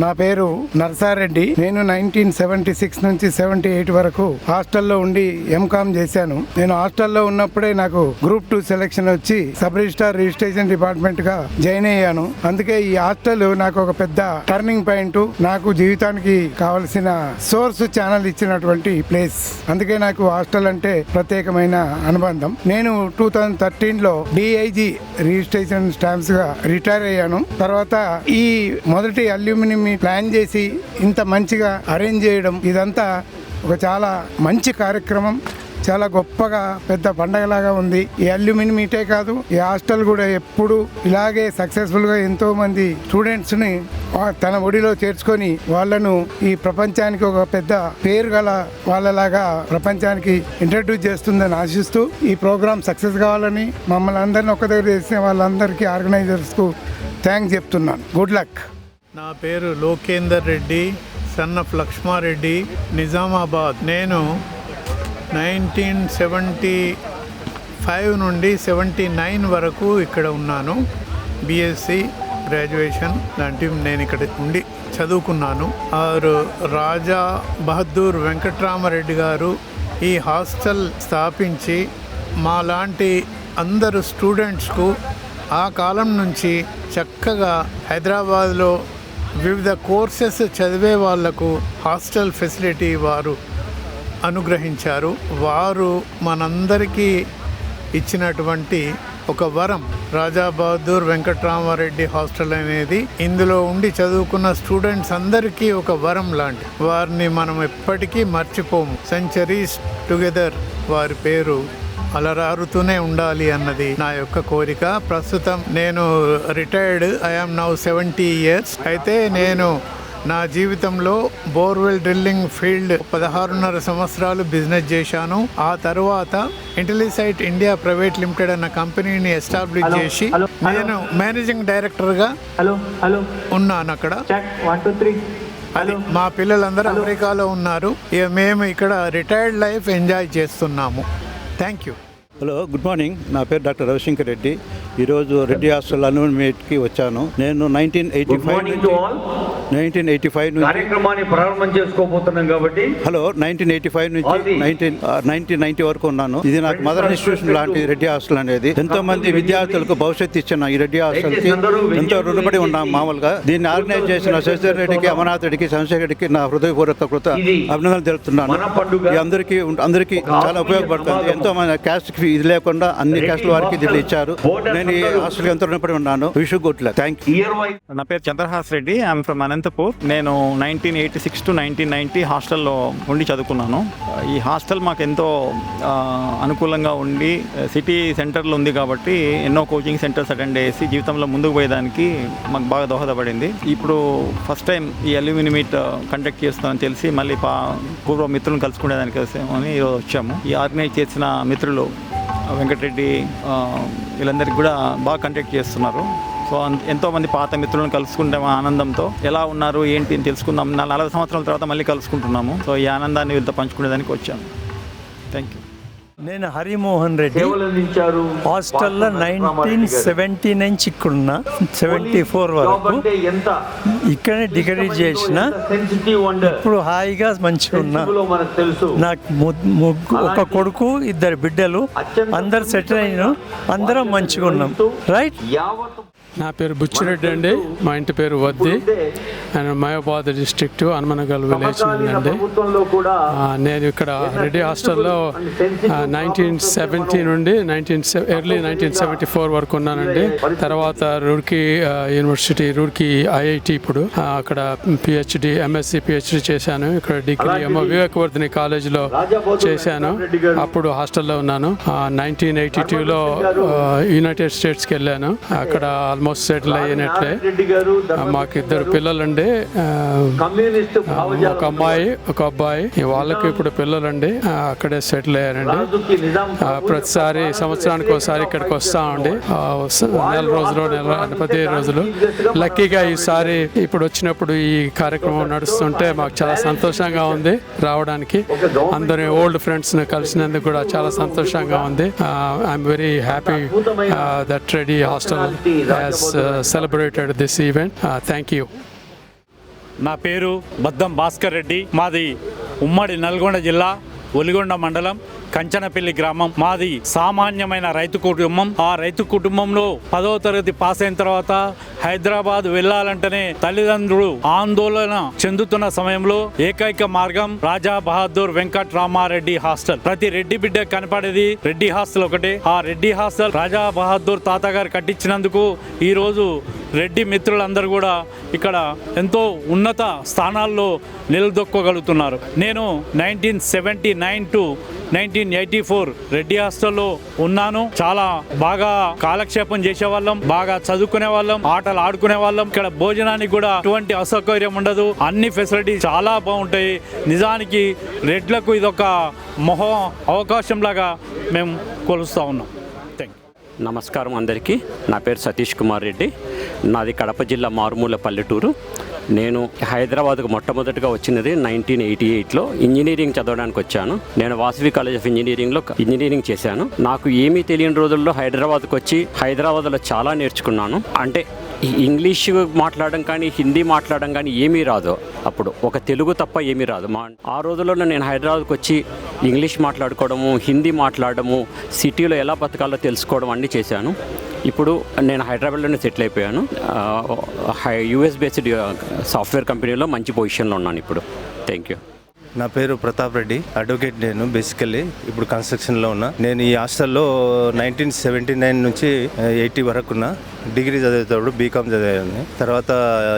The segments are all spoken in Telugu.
నా పేరు నర్సారెడ్డి. నేను 1976 నుంచి 78 వరకు హాస్టల్లో ఉండి ఎంకామ్ చేశాను. నేను హాస్టల్లో ఉన్నప్పుడే నాకు గ్రూప్ 2 సెలెక్షన్ వచ్చి సబ్ రిజిస్ట్రార్ రిజిస్ట్రేషన్ డిపార్ట్మెంట్ గా జాయిన్ అయ్యాను. అందుకే ఈ హాస్టల్ నాకు ఒక పెద్ద టర్నింగ్ పాయింట్, నాకు జీవితానికి కావలసిన సోర్స్ ఛానల్ ఇచ్చినటువంటి ప్లేస్. అందుకే నాకు హాస్టల్ అంటే ప్రత్యేకమైన అనుబంధం. నేను 2013లో DIG రిజిస్ట్రేషన్ స్టాంప్స్ గా రిటైర్ అయ్యాను. తర్వాత ఈ మొదటి అల్యూమినియం ప్లాన్ చేసి ఇంత మంచిగా అరేంజ్ చేయడం, ఇదంతా ఒక చాలా మంచి కార్యక్రమం. చాలా గొప్పగా పెద్ద పండగలాగా ఉంది. ఈ అల్యూమినియం మీటే కాదు, ఈ హాస్టల్ కూడా ఎప్పుడు ఇలాగే సక్సెస్ఫుల్ గా ఎంతో మంది స్టూడెంట్స్ ని తన ఒడిలో చేర్చుకొని వాళ్ళను ఈ ప్రపంచానికి ఒక పెద్ద పేరు గల వాళ్ళలాగా ప్రపంచానికి ఇంట్రడ్యూస్ చేస్తుందని ఆశిస్తూ ఈ ప్రోగ్రామ్ సక్సెస్ కావాలని మమ్మల్ని అందరినీ ఒక్క దగ్గర చేసిన వాళ్ళందరికీ ఆర్గనైజర్స్ కు థ్యాంక్స్ చెప్తున్నాను. Good luck. నా పేరు లోకేందర్ రెడ్డి, సన్ ఆఫ్ లక్ష్మారెడ్డి, నిజామాబాద్. నేను 1975 నుండి 79 వరకు ఇక్కడ ఉన్నాను. BSc గ్రాడ్యుయేషన్ లాంటివి నేను ఇక్కడ ఉండి చదువుకున్నాను. రాజా బహదూర్ వెంకట్రామరెడ్డి గారు ఈ హాస్టల్ స్థాపించి మాలాంటి అందరు స్టూడెంట్స్కు ఆ కాలం నుంచి చక్కగా హైదరాబాద్లో వివిధ కోర్సెస్ చదివే వాళ్లకు హాస్టల్ ఫెసిలిటీ వారు అనుగ్రహించారు. వారు మనందరికీ ఇచ్చినటువంటి ఒక వరం రాజా బహదూర్ వెంకట్రామారెడ్డి హాస్టల్ అనేది. ఇందులో ఉండి చదువుకున్న స్టూడెంట్స్ అందరికీ ఒక వరం లాంటి. వారిని మనం ఎప్పటికీ మర్చిపోము. సెంచరీస్ టుగెదర్ వారి పేరు అలరారుతూనే ఉండాలి అన్నది నా యొక్క కోరిక. ప్రస్తుతం నేను రిటైర్డ్. I'm now 70 years. అయితే నేను నా జీవితంలో బోర్వెల్ డ్రిల్లింగ్ ఫీల్డ్ 16.5 సంవత్సరాలు బిజినెస్ చేశాను. ఆ తర్వాత ఇంటెలిసైట్ ఇండియా ప్రైవేట్ లిమిటెడ్ అన్న కంపెనీని ఎస్టాబ్లిష్ చేసి నేను మేనేజింగ్ డైరెక్టర్గా ఉన్నాను అక్కడ. అది మా పిల్లలందరూ అమెరికాలో ఉన్నారు. మేము ఇక్కడ రిటైర్డ్ లైఫ్ ఎంజాయ్ చేస్తున్నాము. Thank you. Hello, good morning. నా పేరు డాక్టర్ రవిశంకర్ రెడ్డి. ఈరోజు రెడ్డి హాస్టల్ అల్యూమినియంకి వచ్చాను. నేను 1985 నుంచి కార్యక్రమాన్ని ప్రారంభం చేసుకోబోతున్నాం కాబట్టి 1985 నుంచి 1990 వరకు ఉన్నాను. ఇది నాకు మదర్ ఇన్స్టిట్యూషన్ లాంటి రెడ్డి హాస్టల్ అనేది. ఎంతో మంది విద్యార్థులకు భవిష్యత్తు ఇచ్చిన ఈ రెడ్డి హాస్టల్ కి ఎంతో రుణపడి ఉన్నాం. మామూలుగా దీన్ని ఆర్గనైజ్ చేసిన శశిధర్ రెడ్డికి, అమర్నాథ్ రెడ్డికి, చంద్రశేఖర్ రెడ్డికి నా హృదయపూర్వక అభినందనలు తెలుపుతున్నాను. అందరికీ చాలా ఉపయోగపడుతుంది. ఎంతో మంది క్యాస్ట్ ఇది లేకుండా అన్ని క్యాస్ట్ల వారికి దీన్ని ఇచ్చారు. నేను ఈ హాస్టల్ ఎంతో రుణపడి ఉన్నాను. Wish good luck. Thank you. నా పేరు చంద్రహాస్ రెడ్డి. I'm from Anantapur. నేను 1986 to 1990 హాస్టల్లో ఉండి చదువుకున్నాను. ఈ హాస్టల్ మాకు ఎంతో అనుకూలంగా ఉండి సిటీ సెంటర్లో ఉంది కాబట్టి ఎన్నో కోచింగ్ సెంటర్స్ అటెండ్ చేసి జీవితంలో ముందుకు పోయేదానికి మాకు బాగా దోహదపడింది. ఇప్పుడు ఫస్ట్ టైం ఈ అల్యూమినియం మీట్ కండక్ట్ చేస్తామని తెలిసి మళ్ళీ పూర్వ మిత్రులను కలుసుకునేదానికి అని ఈరోజు వచ్చాము. ఈ ఆర్గనైజ్ చేసిన మిత్రులు వెంకటరెడ్డి వీళ్ళందరికీ కూడా బాగా కండక్ట్ చేస్తున్నారు. సో ఎంతోమంది పాత మిత్రులను కలుసుకుంటే ఆనందంతో ఎలా ఉన్నారు ఏంటి అని తెలుసుకుందాం. 40 సంవత్సరాల తర్వాత మళ్ళీ కలుసుకుంటున్నాము. సో ఈ ఆనందాన్ని వీళ్ళతో పంచుకునేదానికి వచ్చాము. Thank you. నేను హరిమోహన్ రెడ్డి. హాస్టల్లో 1970 నుంచి ఇక్కడున్నా, 74 వరకు ఇక్కడనే డిగ్రీ చేసిన. ఇప్పుడు హాయిగా మంచిగా ఉన్నా. నాకు ఒక కొడుకు, 2 బిడ్డలు, అందరు సెటిల్ అయిన, అందరం మంచిగా ఉన్నాం. రైట్. నా పేరు బుచ్చిరెడ్డి అండి. మా ఇంటి పేరు వద్ది. నేను మహబూబాబాద్ డిస్ట్రిక్ట్ హనుమనగల్ విలేజ్ అండి. నేను ఇక్కడ రెడ్డి హాస్టల్లో 1970 నుండి ఎర్లీ 1974 వరకు ఉన్నానండి. తర్వాత రూర్కీ యూనివర్సిటీ, రూర్కీ IIT, ఇప్పుడు అక్కడ PhD, MSc PhD చేశాను. ఇక్కడ డిగ్రీ వివేకవర్ధిని కాలేజీలో చేశాను. అప్పుడు హాస్టల్లో ఉన్నాను. 1982లో యునైటెడ్ స్టేట్స్కి వెళ్ళాను. అక్కడ ఆల్మోస్ట్ సెటిల్ అయినట్లే. మాకు 2 పిల్లలండి, ఒక అమ్మాయి ఒక అబ్బాయి. వాళ్ళకి ఇప్పుడు పిల్లలండి. అక్కడే సెటిల్ అయ్యారండి. ప్రతిసారి సంవత్సరానికి ఒకసారి ఇక్కడికి వస్తామండి. నెల రోజులు 15 రోజులు. లక్కీగా ఈసారి ఇప్పుడు వచ్చినప్పుడు ఈ కార్యక్రమం నడుస్తుంటే మాకు చాలా సంతోషంగా ఉంది రావడానికి. అందరి ఓల్డ్ ఫ్రెండ్స్ని కలిసినందుకు కూడా చాలా సంతోషంగా ఉంది. I'm very happy that Reddy hostel has celebrated this event. Thank you. నా పేరు బద్దం భాస్కర్ రెడ్డి. మాది ఉమ్మడి నల్గొండ జిల్లా ఒలిగొండ మండలం కంచనపల్లి గ్రామం. మాది సామాన్యమైన రైతు కుటుంబం. ఆ రైతు కుటుంబంలో 10వ తరగతి పాస్ అయిన తర్వాత హైదరాబాద్ వెళ్ళాలంటేనే తల్లిదండ్రులు ఆందోళన చెందుతున్న సమయంలో ఏకైక మార్గం రాజా బహదూర్ వెంకట్ రామారెడ్డి హాస్టల్. ప్రతి రెడ్డి బిడ్డ కనపడేది రెడ్డి హాస్టల్ ఒకటే. ఆ రెడ్డి హాస్టల్ రాజా బహదూర్ తాత గారు కట్టించినందుకు ఈరోజు రెడ్డి మిత్రులందరూ కూడా ఇక్కడ ఎంతో ఉన్నత స్థానాల్లో నిలదొక్కగలుగుతున్నారు. నేను 1979 to 1984 రెడ్డి హాస్టల్లో ఉన్నాను. చాలా బాగా కాలక్షేపం చేసేవాళ్ళం, బాగా చదువుకునే వాళ్ళం, ఆటలు ఆడుకునే వాళ్ళం. ఇక్కడ భోజనానికి కూడా ఎటువంటి అసౌకర్యం ఉండదు. అన్ని ఫెసిలిటీ చాలా బాగుంటాయి. నిజానికి రెడ్లకు ఇదొక అవకాశం లాగా మేము కొలుస్తూ ఉన్నాం. నమస్కారం అందరికీ. నా పేరు సతీష్ కుమార్ రెడ్డి. నాది కడప జిల్లా మారుమూల పల్లెటూరు. నేను హైదరాబాద్కు మొట్టమొదటిగా వచ్చినది 1988లో ఇంజనీరింగ్ చదవడానికి వచ్చాను. నేను వాసవి కాలేజ్ ఆఫ్ ఇంజనీరింగ్లో ఇంజనీరింగ్ చేశాను. నాకు ఏమీ తెలియని రోజుల్లో హైదరాబాద్కు వచ్చి హైదరాబాద్లో చాలా నేర్చుకున్నాను. అంటే ఇంగ్లీష్ మాట్లాడడం కానీ హిందీ మాట్లాడడం కానీ ఏమీ రాదు. అప్పుడు ఒక తెలుగు తప్ప ఏమీ రాదు. ఆ రోజుల్లో నేను హైదరాబాద్కి వచ్చి ఇంగ్లీష్ మాట్లాడుకోవడము, హిందీ మాట్లాడడము, సిటీలో ఎలా బతకాలో తెలుసుకోవడం అన్నీ చేశాను. ఇప్పుడు నేను హైదరాబాద్లోనే సెటిల్ అయిపోయాను. యూఎస్ బేస్డ్ సాఫ్ట్వేర్ కంపెనీలో మంచి పొజిషన్లో ఉన్నాను ఇప్పుడు. Thank you. నా పేరు ప్రతాప్ రెడ్డి, అడ్వకేట్. నేను బేసికల్లీ ఇప్పుడు కన్స్ట్రక్షన్లో ఉన్నా. నేను ఈ హాస్టల్లో 1979 నుంచి 80 వరకు ఉన్నా. డిగ్రీ చదివేటప్పుడు బీకామ్ చదివాను. తర్వాత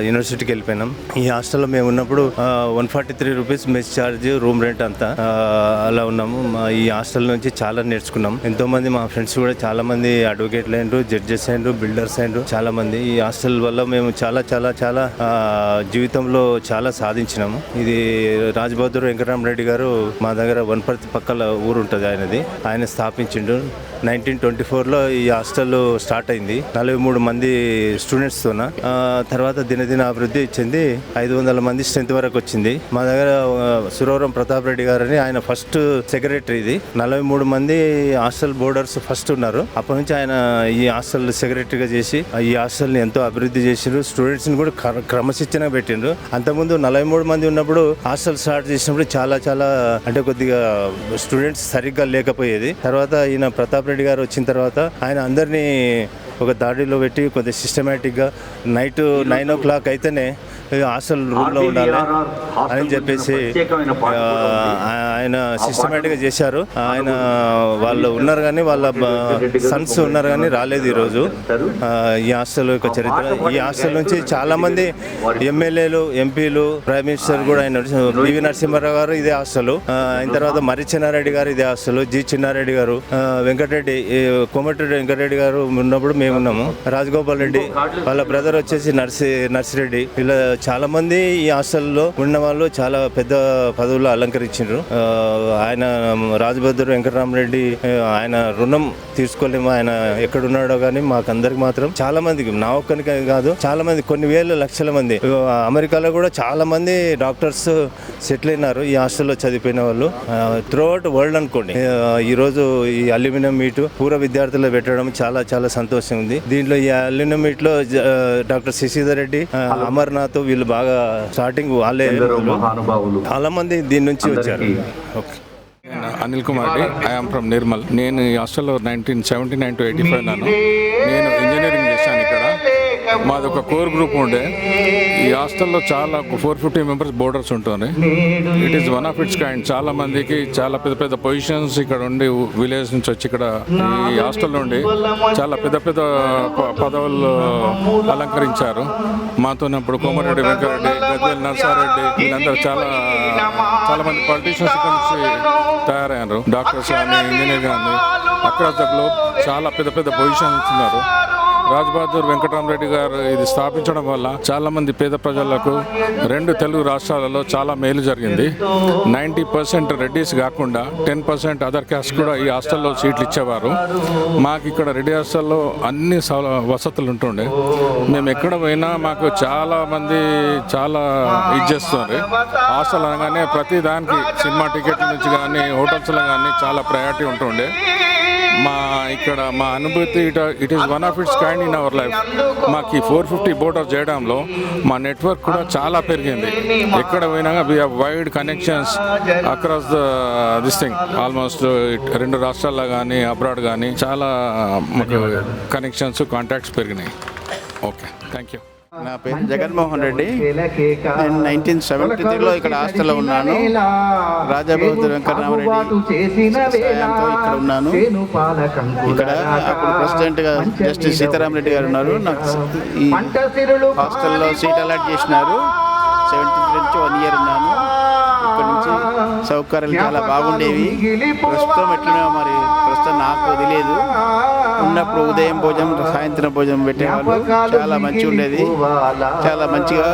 యూనివర్సిటీకి వెళ్ళిపోయినాం. ఈ హాస్టల్లో మేము ఉన్నప్పుడు 143 rupees mess charge, room rent అంతా అలా ఉన్నాము. ఈ హాస్టల్ నుంచి చాలా నేర్చుకున్నాం. ఎంతోమంది మా ఫ్రెండ్స్ కూడా చాలా మంది అడ్వకేట్లు అయినరు, జడ్జెస్ అయినరు, బిల్డర్స్ అయినరు. చాలా మంది ఈ హాస్టల్ వల్ల మేము చాలా చాలా చాలా జీవితంలో చాలా సాధించినాము. ఇది రాజ్ బహదూర్ వెంకటరామరెడ్డి గారు మా దగ్గర వనపర్తి పక్కల ఊరు ఉంటుంది, ఆయన స్థాపించిండు. 1924లో ఈ హాస్టల్ స్టార్ట్ అయింది 43 మంది స్టూడెంట్స్తోన. తర్వాత దినదిన అభివృద్ధి చెంది 500 మంది స్ట్రెంత్ వరకు వచ్చింది. మా దగ్గర సురవరం ప్రతాప్ రెడ్డి గారని ఆయన ఫస్ట్ సెక్రటరీ. ఇది 43 మంది హాస్టల్ బోర్డర్స్ ఫస్ట్ ఉన్నారు. అప్పటి నుంచి ఆయన ఈ హాస్టల్ సెక్రటరీగా చేసి ఈ హాస్టల్ని ఎంతో అభివృద్ధి చేసిండ్రు. స్టూడెంట్స్ని కూడా క్రమశిక్షణ పెట్టిండ్రు. అంతకుముందు 43 మంది ఉన్నప్పుడు హాస్టల్ స్టార్ట్ చేసినప్పుడు చాలా చాలా అంటే కొద్దిగా స్టూడెంట్స్ సరిగ్గా లేకపోయేది. తర్వాత ఈయన ప్రతాప్ రెడ్డి గారు వచ్చిన తర్వాత ఆయన అందరినీ ఒక దాడిలో పెట్టి కొద్దిగా సిస్టమేటిక్గా నైట్ 9 o'clock అయితేనే హాస్టల్ రూమ్లో ఉండాలి అని చెప్పేసి ఆయన సిస్టమేటిక్గా చేశారు. ఆయన వాళ్ళు ఉన్నారు కానీ వాళ్ళ సన్స్ ఉన్నారు కానీ రాలేదు ఈరోజు. ఈ హాస్టల్ యొక్క చరిత్ర, ఈ హాస్టల్ నుంచి చాలామంది ఎమ్మెల్యేలు, ఎంపీలు, ప్రైమ్ మినిస్టర్ కూడా ఆయన పివి నరసింహారావు గారు ఇదే హాస్టల్. అయిన తర్వాత మర్రి చిన్నారెడ్డి గారు ఇదే హాస్టల్, జి చిన్నారెడ్డి గారు, వెంకటరెడ్డి, కోమటిరెడ్డి వెంకటరెడ్డి గారు ఉన్నప్పుడు మేమున్నాము. రాజగోపాల్ రెడ్డి వాళ్ళ బ్రదర్ వచ్చేసి నర్సిరెడ్డి. ఇలా చాలా మంది ఈ హాస్టల్లో ఉన్న వాళ్ళు చాలా పెద్ద పదవులు అలంకరించారు. ఆయన రాజబహదూర్ వెంకటరామరెడ్డి ఆయన రుణం తీసుకోలేము. ఆయన ఎక్కడున్నాడో కానీ మాకందరికి మాత్రం చాలా మందికి, నా ఒక్కరికి కాదు, చాలా మంది, కొన్ని వేల లక్షల మంది, అమెరికాలో కూడా చాలా మంది డాక్టర్స్ సెటిల్ అయినారు ఈ హాస్టల్లో చదివిపోయిన వాళ్ళు. త్రూఅవుట్ వరల్డ్ అనుకోండి. ఈరోజు ఈ అల్యూమినియం మీట్ పూర్వ విద్యార్థులు పెట్టడం చాలా చాలా సంతోషం ఉంది. దీంట్లో ఈ అల్యూమినియం మీట్ లో డాక్టర్ శశిధర్ రెడ్డి, అమర్నాథ్ వీళ్ళు బాగా స్టార్టింగ్ వాళ్ళే చాలా మంది దీని నుంచి వచ్చారు. Okay. Anil Kumar Reddy, I'm from Nirmal. నేను ఈ హాస్టల్లో 1979 to 85 ఉన్నాను. నేను ఇంజనీరింగ్ చేశాను ఇక్కడ. మాది ఒక కోర్ గ్రూప్ ఉండే. ఈ హాస్టల్లో చాలా 450 మెంబర్స్ బోర్డర్స్ ఉంటుంది. It is one of it's kind. చాలా మందికి చాలా పెద్ద పెద్ద పొజిషన్స్ ఇక్కడ ఉండి విలేజ్ నుంచి వచ్చి ఇక్కడ ఈ హాస్టల్లో ఉండి చాలా పెద్ద పెద్ద పదవులు అలంకరించారు. మాతో ఇప్పుడు కోమటిరెడ్డి వెంకటరెడ్డి, గద్వేల్ నర్సారెడ్డి, వీళ్ళందరూ చాలా మంది పొలిటీషియన్స్ ఇక్కడ నుంచి తయారయ్యారు. డాక్టర్స్ కానీ, ఇంజనీర్ కానీ, అక్రాస్ ద గ్లోబ్ చాలా పెద్ద పెద్ద పొజిషన్స్ ఉన్నారు. రాజ్ బహదూర్ వెంకటరామరెడ్డి గారు ఇది స్థాపించడం వల్ల చాలా మంది పేద ప్రజలకు 2 తెలుగు రాష్ట్రాలలో చాలా మేలు జరిగింది. 90% రెడ్డిస్ కాకుండా 10% అదర్ క్యాస్ట్ కూడా ఈ హాస్టల్లో సీట్లు ఇచ్చేవారు. మాకు ఇక్కడ రెడ్డి హాస్టల్లో అన్ని వసతులు ఉంటుండే. మేము ఎక్కడ పోయినా మాకు చాలా మంది చాలా ఇది చేస్తున్నారు. హాస్టల్ అనగానే ప్రతి దానికి సినిమా టికెట్ల నుంచి కానీ హోటల్స్లో కానీ చాలా ప్రయారిటీ ఉంటుండే. ఇక్కడ మా అనుభూతి it is one of it's kind in our life. మాకు ఈ 450 బోటర్ చేయడంలో మా నెట్వర్క్ కూడా చాలా పెరిగింది. ఎక్కడ పోయినా we have wide connections across this thing. Almost 2 రాష్ట్రాల్లో కానీ అబ్రాడ్ కానీ చాలా మాకు కనెక్షన్స్ కాంటాక్ట్స్ పెరిగినాయి. Okay, thank you. నా పేరు జగన్మోహన్ రెడ్డి. నేను 1973లో ఇక్కడ హాస్టల్లో ఉన్నాను. రాజాబహదూర్ వెంకటరామరెడ్డి సహాయంతో ఇక్కడ ఉన్నాను. ఇక్కడ అప్పుడు ప్రెసిడెంట్గా జస్టిస్ సీతారామరెడ్డి గారు ఉన్నారు. నాకు ఈ హాస్టల్లో సీట్ అలాట్ చేసినారు. 73 నుంచి 1 ఇయర్ ఉన్నాను. ఇక్కడ నుంచి సౌకర్యాలు చాలా బాగుండేవి. ప్రస్తుతం ఎట్లనో మరి ప్రస్తుతం నాకు తెలియదు. ఉన్నప్పుడు ఉదయం భోజనం, సాయంత్రం భోజనం పెట్టేవాళ్ళు. చాలా మంచిగా ఉండేది. చాలా మంచిగా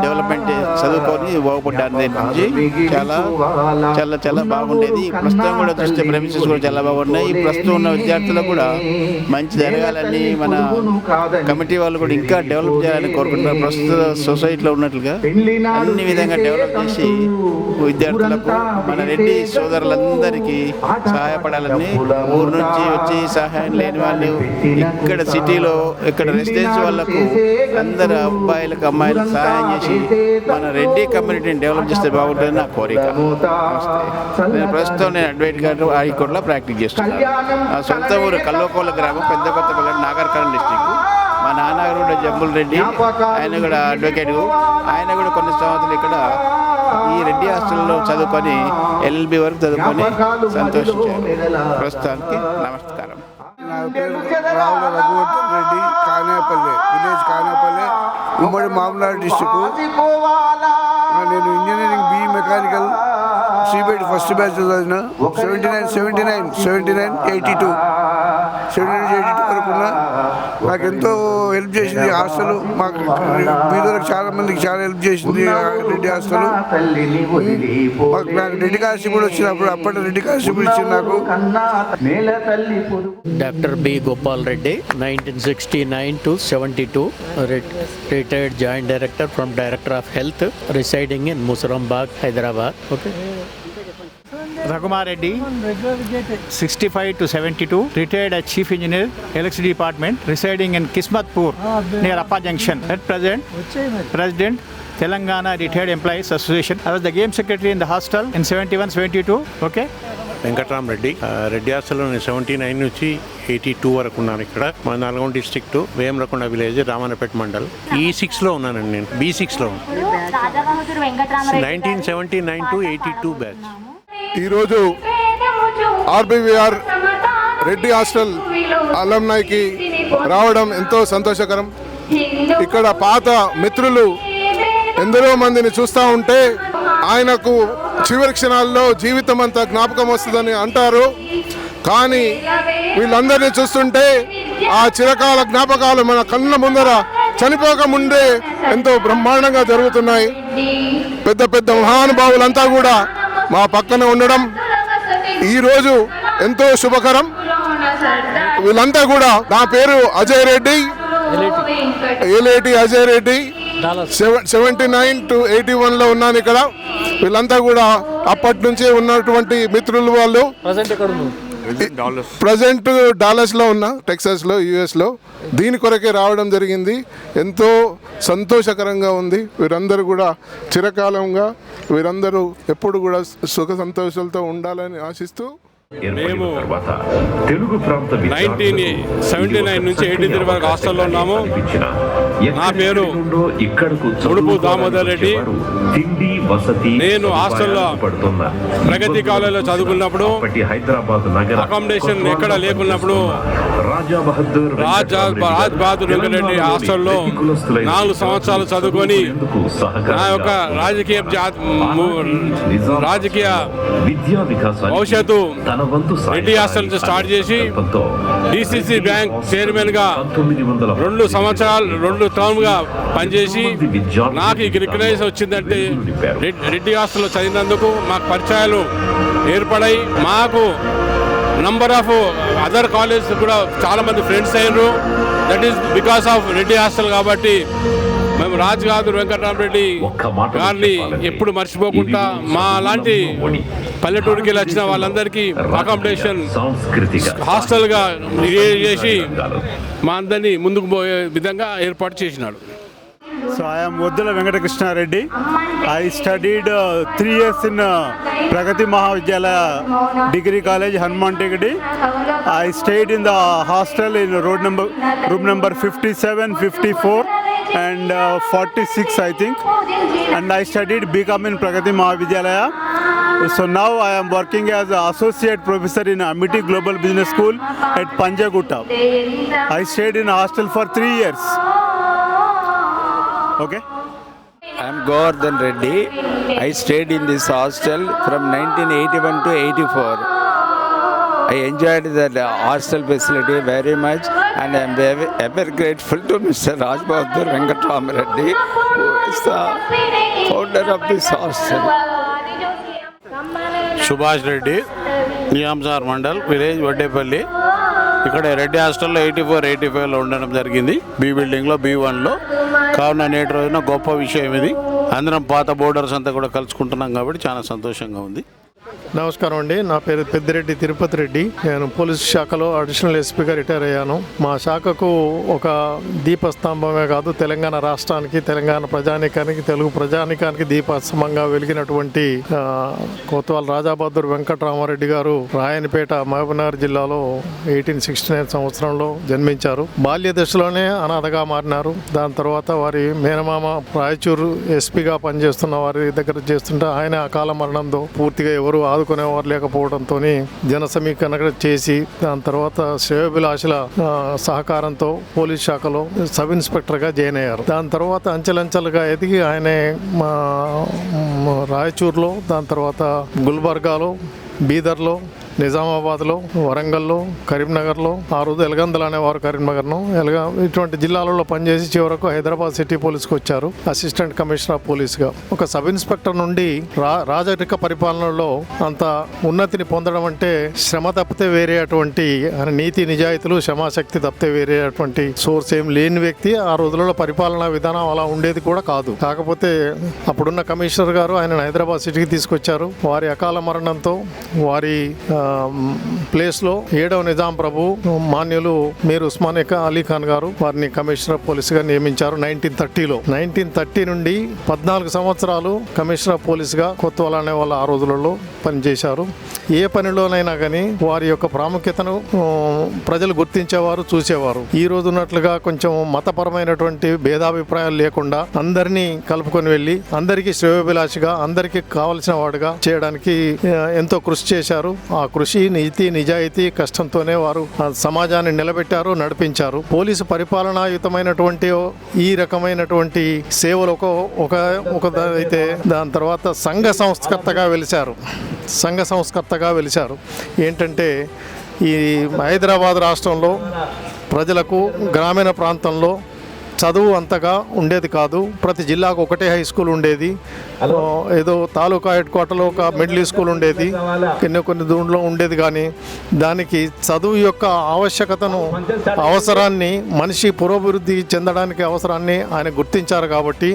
డెవలప్మెంట్ చదువుకొని బాగుపడ్డాను. దీని నుంచి చాలా చాలా చాలా బాగుండేది. ప్రస్తుతం కూడా చూస్తే ప్రెమిసెస్ కూడా చాలా బాగున్నాయి. ప్రస్తుతం ఉన్న విద్యార్థులకు కూడా మంచి జరగాలని మన కమిటీ వాళ్ళు కూడా ఇంకా డెవలప్ చేయాలని కోరుకుంటున్నారు. ప్రస్తుత సొసైటీలో ఉన్నట్లుగా అన్ని విధంగా డెవలప్ చేసి విద్యార్థులకు మన రెడ్డి సోదరులందరికీ సహాయపడాలని, ఊరు నుంచి వచ్చి సహాయం లేని వాళ్ళు ఇక్కడ సిటీలో ఇక్కడ రెసిడెన్సీ వాళ్ళకు అందరు అబ్బాయిలకు అమ్మాయిలకు సహాయం చేసి మన రెడ్డి కమ్యూనిటీని డెవలప్ చేస్తే బాగుంటుందని నా కోరిక. నేను ప్రస్తుతం అడ్వైట్గా హైకోర్టులో ప్రాక్టీస్ చేస్తున్నాను. నా సొంత ఊరు కల్వకోల గ్రామం, పెద్ద కొత్తపల్లి, నాగర్కర్నూలు డిస్టిక్. మా నాన్నగారు కూడా జంబుల్ రెడ్డి, ఆయన కూడా అడ్వకేట్. ఆయన కూడా కొన్ని సంవత్సరాలు ఇక్కడ ఈ రెడ్డి హాస్టల్లో చదువుకొని LLB వరకు చదువుకొని సంతోషించారు. ప్రస్తుతానికి నమస్కారం. నా పేరు రావుల రఘువర్ధన్ రెడ్డి, కానేపల్లి విలేజ్, కానేపల్లి, ఉమ్మడి మామూలు డిస్టిక్. నేను engineering BE mechanical CBET first batch చదివిన. 79, 82 వరకు ఉన్నా. నాకు ఎంతో హెల్ప్ చేసింది హాస్టల్. మాకు బీదలకు చాలా మందికి చాలా హెల్ప్ చేసింది రెడ్డి హాస్టల్. నాకు రెడ్డి కానిస్టేబుల్ వచ్చినప్పుడు అప్పటి రెడ్డి కానిస్టేబుల్ ఇచ్చింది నాకు. Doctor B Gopal Reddy, 1969 to 72, retired joint director from Director of Health, residing in Musarambagh, Hyderabad. Okay. Raghumaar Reddy, 65 to 72, retired as Chief Engineer, Electricity Department, residing in Kismatpur, near Appa Junction. At present, President, Telangana Retired Employees Association. I was the Game Secretary in the hostel in 71, 72. Okay. Venkatarama Reddy, Reddy హాస్టల్లో నేను 79 నుంచి 82 వరకు ఉన్నాను. ఇక్కడ మా నల్గొండ డిస్ట్రిక్ట్ వేమరకొండ విలేజ్, రామన్నపేట మండల్. E6లో ఉన్నానండి. నేను B6లో 1979 to 82 బ్యాచ్. ఈరోజు RBVR రెడ్డి హాస్టల్ అలమ్నాయికి రావడం ఎంతో సంతోషకరం. ఇక్కడ పాత మిత్రులు ఎందరో మందిని చూస్తూ ఉంటే ఆయనకు చివరి క్షణాల్లో జీవితం అంతా జ్ఞాపకం వస్తుందని అంటారు. కానీ వీళ్ళందరినీ చూస్తుంటే ఆ చిరకాల జ్ఞాపకాలు మన కళ్ళ ముందర చనిపోకముందే ఎంతో బ్రహ్మాండంగా జరుగుతున్నాయి. పెద్ద పెద్ద మహానుభావులంతా కూడా మా పక్కన ఉండడం ఈరోజు ఎంతో శుభకరం. వీళ్ళంతా కూడా, నా పేరు అజయ్ రెడ్డి, ఏలేటి అజయ్ రెడ్డి, 79 to 81లో ఉన్నాను ఇక్కడ. వీళ్ళంతా కూడా అప్పటి నుంచే ఉన్నటువంటి మిత్రులు. వాళ్ళు ప్రజెంట్ డాలస్లో ఉన్నా, టెక్సాస్లో, US లో. దీని కొరకే రావడం జరిగింది. ఎంతో సంతోషకరంగా ఉంది. వీరందరూ కూడా చిరకాలంగా వీరందరూ ఎప్పుడు కూడా సుఖ సంతోషాలతో ఉండాలని ఆశిస్తూ మేము 1979 నుంచి 83 వరకు హాస్టల్లో ఉన్నాము. నా పేరు ఉడుపు దామోదర్ రెడ్డి. నేను హాస్టల్లో ప్రగతి కాలేజీలో చదువుకున్నప్పుడు అకామిడేషన్ ఎక్కడ లేకున్నప్పుడు రాజ్ బహదూర్ వెంకటరెడ్డి హాస్టల్లో 4 సంవత్సరాలు చదువుకొని నా యొక్క రాజకీయ భవిష్యత్తు రెడ్డి హాస్టల్ నుంచి స్టార్ట్ చేసి DCC బ్యాంక్ చైర్మన్ గా 2 సంవత్సరాలు 2 టర్మ్ గా పనిచేసి నాకు ఈ రికగ్నైజేషన్ వచ్చిందంటే రెడ్డి హాస్టల్లో చదివినందుకు మాకు పరిచయాలు ఏర్పడాయి. మాకు నంబర్ ఆఫ్ అదర్ కాలేజ్ కూడా చాలా మంది ఫ్రెండ్స్ అయినరు. That is because of Reddy hostel. కాబట్టి మేము రాజ్ బహదూర్ వెంకటరామరెడ్డి గారిని ఎప్పుడు మర్చిపోకుండా మా లాంటి పల్లెటూరుకి వెళ్ళి వచ్చిన వాళ్ళందరికీ అకామిడేషన్ హాస్టల్గా చేసి మా అందరినీ ముందుకు పోయే విధంగా ఏర్పాటు చేసినాడు. So I am Muddala Venkata Reddy. I studied 3 years in Pragati Mahavidyalaya Degree College, Hanuman Tegadi. I stayed in the hostel in room number 57, 54 and 46 I think. And I studied BCom in Pragati Mahavidyalaya. So now I am working as an associate professor in Amity Global Business School at Panjagutta. I stayed in a hostel for 3 years. Okay. I am Govardhan Reddy. I stayed in this hostel from 1981 to 84. I enjoyed the hostel facility very much, and I am ever grateful to Mr. Raj Bahadur Venkatram Reddy, who is the founder of this hostel. Subhash Reddy, నియామ్సార్ మండల్, విలేజ్ వడ్డేపల్లి. ఇక్కడ రెడ్డి హాస్టల్లో 84-85లో ఉండడం జరిగింది. బి బిల్డింగ్లో B1లో. కావున నేటి రోజున గొప్ప విషయం ఇది. అందరం పాత బోర్డర్స్ అంతా కూడా కలుసుకుంటున్నాం కాబట్టి చాలా సంతోషంగా ఉంది. నమస్కారం అండి. నా పేరు పెద్దిరెడ్డి తిరుపతి రెడ్డి. నేను పోలీస్ శాఖలో అడిషనల్ ఎస్పీగా రిటైర్ అయ్యాను. మా శాఖకు ఒక దీపస్తంభమే కాదు, తెలంగాణ రాష్ట్రానికి, తెలంగాణ ప్రజానీకానికి, తెలుగు ప్రజానీకానికి దీపస్తంభంగా వెలిగినటువంటి కోత్వాల్ రాజాబహదూర్ వెంకటరామారెడ్డి గారు రాయనిపేట మహబూబ్నగర్ జిల్లాలో 1869 సంవత్సరంలో జన్మించారు. బాల్య దశలోనే అనాథగా మారినారు. దాని తర్వాత వారి మేనమామ రాయచూరు ఎస్పీగా పనిచేస్తున్న వారి దగ్గర చేస్తుంటే ఆయన అకాల మరణంతో పూర్తిగా ఎవరు ఆదుకునేవారు లేకపోవడంతో జన సమీకరణ చేసి దాని తర్వాత శ్రేయోభిలాషుల సహకారంతో పోలీస్ శాఖలో సబ్ ఇన్స్పెక్టర్గా జాయిన్ అయ్యారు. దాని తర్వాత అంచెలంచెలుగా ఎదిగి ఆయనే రాయచూర్లో, దాని తర్వాత గుల్బర్గాలో, బీదర్లో, నిజామాబాద్లో, వరంగల్లో, కరీంనగర్లో, ఆ రోజు ఎలగందలు అనేవారు కరీంనగర్ను, ఇటువంటి జిల్లాలలో పనిచేసి చివరకు హైదరాబాద్ సిటీ పోలీస్కి వచ్చారు అసిస్టెంట్ కమిషనర్ ఆఫ్ పోలీస్గా. ఒక సబ్ ఇన్స్పెక్టర్ నుండి రాజరిక పరిపాలనలో అంత ఉన్నతిని పొందడం అంటే శ్రమ తప్పితే వేరే అటువంటి నీతి నిజాయితీలు, క్షమాశక్తి తప్పితే వేరే అటువంటి సోర్స్ ఏం లేని వ్యక్తి. ఆ రోజులలో పరిపాలనా విధానం అలా ఉండేది కూడా కాదు. కాకపోతే అప్పుడున్న కమిషనర్ గారు ఆయన హైదరాబాద్ సిటీకి తీసుకొచ్చారు. వారి అకాల మరణంతో వారి ప్లేస్లో 7వ నిజాం ప్రభు మాన్యులు మీర్ ఉస్మాన్ అలీ ఖాన్ గారు వారిని కమిషనర్ పోలీసుగా నియమించారు 1930లో. 1930 నుండి 14 సంవత్సరాలు కమిషనర్ పోలీసుగా కొత్తవాళ్ళ అనే వాళ్ళు ఆ రోజులలో పనిచేశారు. ఏ పనిలోనైనా కానీ వారి యొక్క ప్రాముఖ్యతను ప్రజలు గుర్తించేవారు, చూసేవారు. ఈ రోజు ఉన్నట్లుగా కొంచెం మతపరమైనటువంటి భేదాభిప్రాయాలు లేకుండా అందరినీ కలుపుకొని వెళ్ళి అందరికీ శ్రేయోభిలాషిగా, అందరికీ కావలసిన వాడుగా చేయడానికి ఎంతో కృషి చేశారు. ఆ కృషి, నీతి, నిజాయితీ, కష్టంతోనే వారు సమాజాన్ని నిలబెట్టారు, నడిపించారు. పోలీసు పరిపాలనాయుతమైనటువంటి ఈ రకమైనటువంటి సేవలు ఒక అయితే దాని తర్వాత సంఘ సంస్కర్తగా వెలిశారు. ఏంటంటే ఈ హైదరాబాద్ రాష్ట్రంలో ప్రజలకు గ్రామీణ ప్రాంతంలో చదువు అంతగా ఉండేది కాదు. ప్రతి జిల్లాకు ఒకటే హై స్కూల్ ఉండేది. ఏదో తాలూకా హెడ్ క్వార్టర్లో ఒక మిడిల్ స్కూల్ ఉండేది, కొన్ని దూరంలో ఉండేది. కానీ దానికి చదువు యొక్క ఆవశ్యకతను, అవసరాన్ని, మనిషి పురోభివృద్ధి చెందడానికి అవసరాన్ని ఆయన గుర్తించారు. కాబట్టి